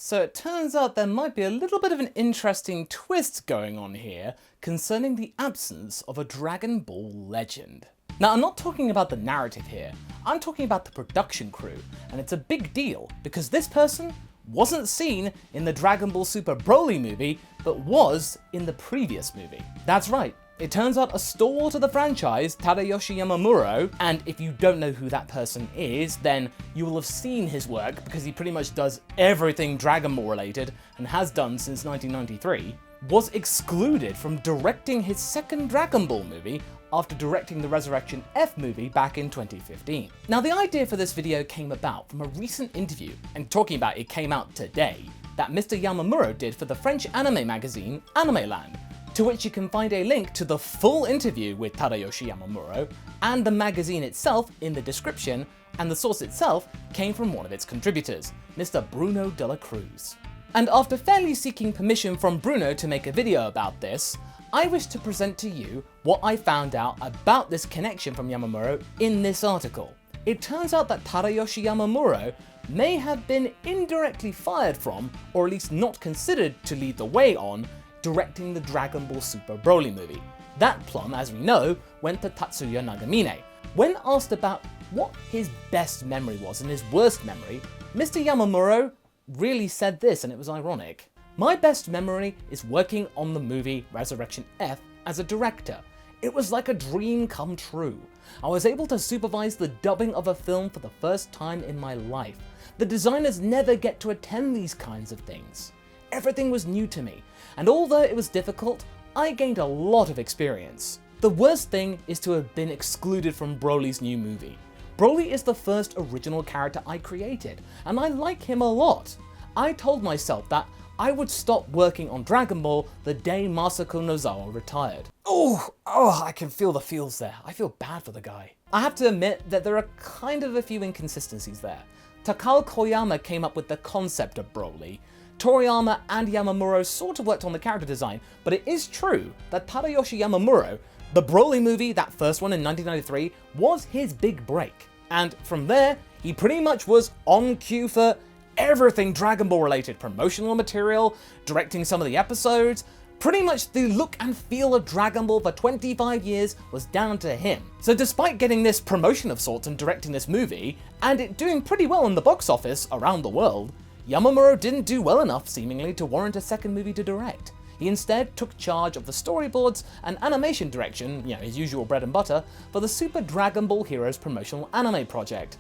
So it turns out there might be a little bit of an interesting twist going on here concerning the absence of a Dragon Ball legend. Now, I'm not talking about the narrative here, I'm talking about the production crew, and it's a big deal because this person wasn't seen in the Dragon Ball Super BROLY movie, but was in the previous movie. That's right. It turns out a stalwart of the franchise, Tadayoshi Yamamuro, and if you don't know who that person is, then you will have seen his work because he pretty much does everything Dragon Ball related and has done since 1993, was excluded from directing his second Dragon Ball movie after directing the Resurrection F movie back in 2015. Now, the idea for this video came about from a recent interview, and talking about it came out today, that Mr. Yamamuro did for the French anime magazine Animeland, to which you can find a link to the full interview with Tadayoshi Yamamuro and the magazine itself in the description, and the source itself came from one of its contributors, Mr. Bruno de la Cruz. And after fairly seeking permission from Bruno to make a video about this, I wish to present to you what I found out about this connection from Yamamuro in this article. It turns out that Tadayoshi Yamamuro may have been indirectly fired from, or at least not considered to lead the way on, directing the Dragon Ball Super BROLY movie. That plum, as we know, went to Tatsuya Nagamine. When asked about what his best memory was and his worst memory, Mr. Yamamuro really said this, and it was ironic. "My best memory is working on the movie Resurrection F as a director. It was like a dream come true. I was able to supervise the dubbing of a film for the first time in my life. The designers never get to attend these kinds of things. Everything was new to me, and although it was difficult, I gained a lot of experience. The worst thing is to have been excluded from BROLY's new movie. BROLY is the first original character I created, and I like him a lot. I told myself that I would stop working on Dragon Ball the day Masako Nozawa retired." I can feel the feels there. I feel bad for the guy. I have to admit that there are kind of a few inconsistencies there. Takao Koyama came up with the concept of BROLY. Toriyama and Yamamuro sort of worked on the character design, but it is true that Tadayoshi Yamamuro, the BROLY movie, that first one in 1993, was his big break. And from there, he pretty much was on cue for everything Dragon Ball related, promotional material, directing some of the episodes. Pretty much the look and feel of Dragon Ball for 25 years was down to him. So despite getting this promotion of sorts and directing this movie, and it doing pretty well in the box office around the world, Yamamuro didn't do well enough, seemingly, to warrant a second movie to direct. He instead took charge of the storyboards and animation direction, his usual bread and butter, for the Super Dragon Ball Heroes promotional anime project.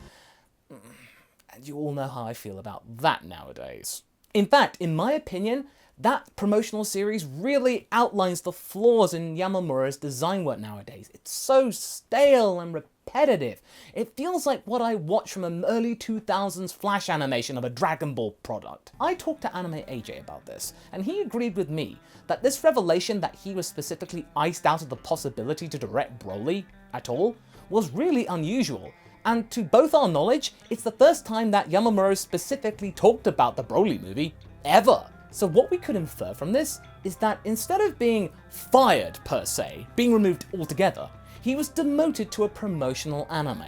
And you all know how I feel about that nowadays. In fact, in my opinion, that promotional series really outlines the flaws in Yamamuro's design work nowadays. It's so stale and repetitive. It feels like what I watched from an early 2000s flash animation of a Dragon Ball product. I talked to Anime AJ about this, and he agreed with me that this revelation that he was specifically iced out of the possibility to direct BROLY at all was really unusual. And to both our knowledge, it's the first time that Yamamuro specifically talked about the BROLY movie ever. So what we could infer from this is that instead of being fired per se, being removed altogether, he was demoted to a promotional anime.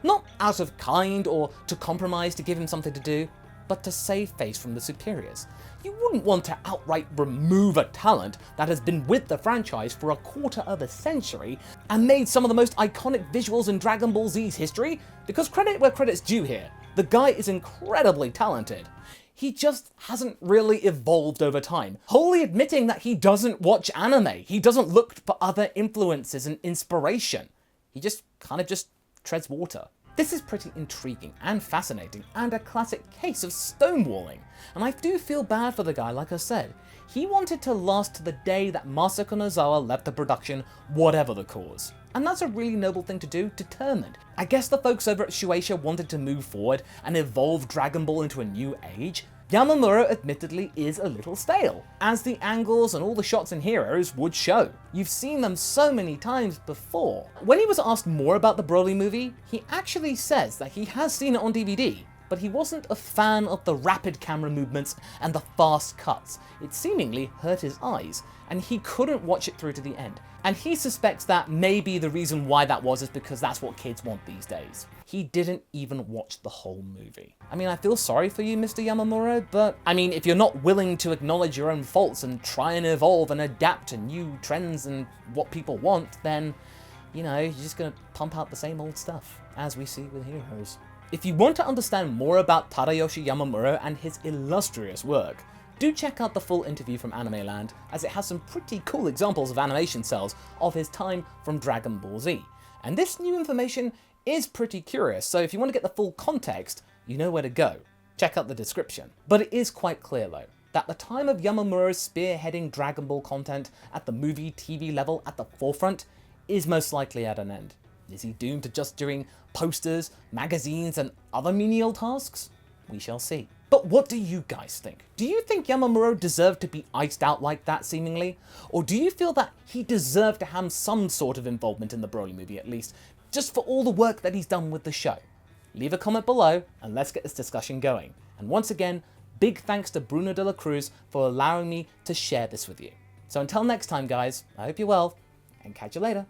Not out of kind or to compromise to give him something to do, but to save face from the superiors. You wouldn't want to outright remove a talent that has been with the franchise for a quarter of a century and made some of the most iconic visuals in Dragon Ball Z's history, because credit where credit's due here. The guy is incredibly talented. He just hasn't really evolved over time, wholly admitting that he doesn't watch anime. He doesn't look for other influences and inspiration. He just kind of treads water. This is pretty intriguing and fascinating, and a classic case of stonewalling. And I do feel bad for the guy, like I said. He wanted to last to the day that Masako Nozawa left the production, whatever the cause. And that's a really noble thing to do, determined. I guess the folks over at Shueisha wanted to move forward and evolve Dragon Ball into a new age. Yamamuro admittedly is a little stale, as the angles and all the shots in Heroes would show. You've seen them so many times before. When he was asked more about the BROLY movie, he actually says that he has seen it on DVD, but he wasn't a fan of the rapid camera movements and the fast cuts. It seemingly hurt his eyes, and he couldn't watch it through to the end. And he suspects that maybe the reason why that was is because that's what kids want these days. he didn't even watch the whole movie. I mean, I feel sorry for you, Mr. Yamamuro, but I mean, if you're not willing to acknowledge your own faults and try and evolve and adapt to new trends and what people want, then, you know, you're just gonna pump out the same old stuff, as we see with heroes. If you want to understand more about Tadayoshi Yamamuro and his illustrious work, do check out the full interview from Anime Land, as it has some pretty cool examples of animation cells of his time from Dragon Ball Z. And this new information is pretty curious, so if you want to get the full context, you know where to go. Check out the description. But it is quite clear though, that the time of Yamamuro's spearheading Dragon Ball content at the movie TV level at the forefront is most likely at an end. Is he doomed to just doing posters, magazines, and other menial tasks? We shall see. But what do you guys think? Do you think Yamamuro deserved to be iced out like that, seemingly? Or do you feel that he deserved to have some sort of involvement in the Broly movie at least, just for all the work that he's done with the show? Leave a comment below and let's get this discussion going. And once again, big thanks to Bruno de la Cruz for allowing me to share this with you. So until next time guys, I hope you're well and catch you later.